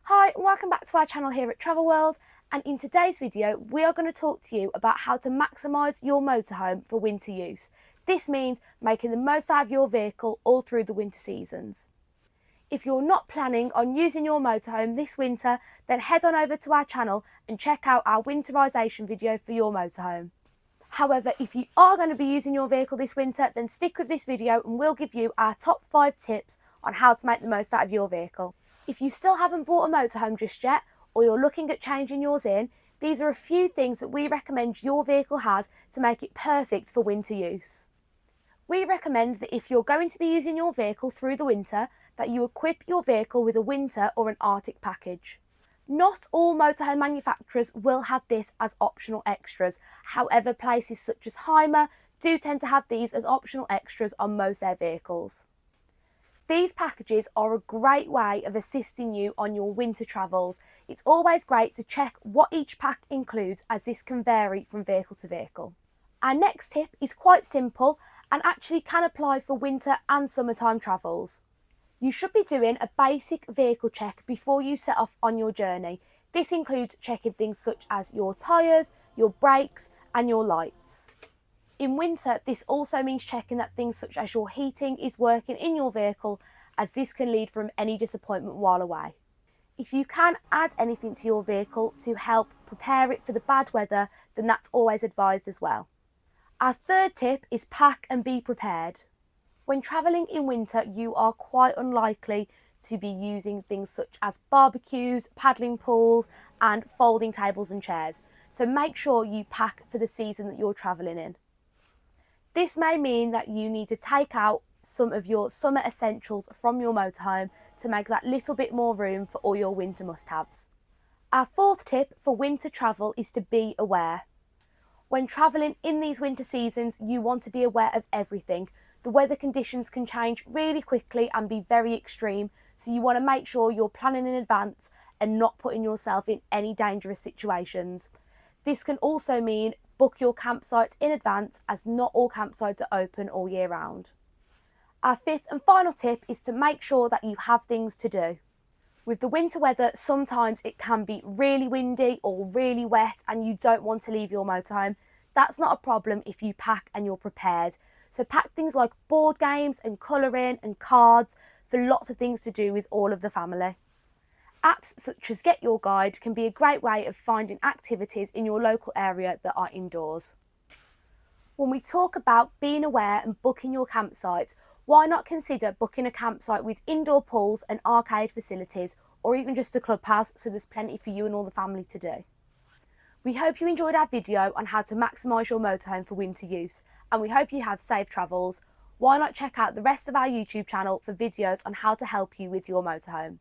Hi and welcome back to our channel here at Travelworld, and in today's video we are going to talk to you about how to maximise your motorhome for winter use. This means making the most out of your vehicle all through the winter seasons. If you're not planning on using your motorhome this winter, then head on over to our channel and check out our winterisation video for your motorhome. However, if you are going to be using your vehicle this winter, then stick with this video and we'll give you our top 5 tips on how to make the most out of your vehicle. If you still haven't bought a motorhome just yet, or you're looking at changing yours in, these are a few things that we recommend your vehicle has to make it perfect for winter use. We recommend that if you're going to be using your vehicle through the winter, that you equip your vehicle with a winter or an Arctic package. Not all motorhome manufacturers will have this as optional extras. However, places such as Hymer do tend to have these as optional extras on most of their vehicles. These packages are a great way of assisting you on your winter travels. It's always great to check what each pack includes, as this can vary from vehicle to vehicle. Our next tip is quite simple and actually can apply for winter and summertime travels. You should be doing a basic vehicle check before you set off on your journey. This includes checking things such as your tyres, your brakes and your lights. In winter, this also means checking that things such as your heating is working in your vehicle, as this can lead from any disappointment while away. If you can add anything to your vehicle to help prepare it for the bad weather, then that's always advised as well. Our third tip is pack and be prepared. When travelling in winter, you are quite unlikely to be using things such as barbecues, paddling pools and folding tables and chairs, so make sure you pack for the season that you're travelling in. This may mean that you need to take out some of your summer essentials from your motorhome to make that little bit more room for all your winter must-haves. Our fourth tip for winter travel is to be aware. When travelling in these winter seasons, you want to be aware of everything. The weather conditions can change really quickly and be very extreme, so you want to make sure you're planning in advance and not putting yourself in any dangerous situations. This can also mean book your campsites in advance, as not all campsites are open all year round. Our fifth and final tip is to make sure that you have things to do. With the winter weather, sometimes it can be really windy or really wet and you don't want to leave your motorhome. That's not a problem if you pack and you're prepared. So pack things like board games and colouring and cards for lots of things to do with all of the family. Apps such as Get Your Guide can be a great way of finding activities in your local area that are indoors. When we talk about being aware and booking your campsites, why not consider booking a campsite with indoor pools and arcade facilities, or even just a clubhouse, so there's plenty for you and all the family to do. We hope you enjoyed our video on how to maximise your motorhome for winter use, and we hope you have safe travels. Why not check out the rest of our YouTube channel for videos on how to help you with your motorhome.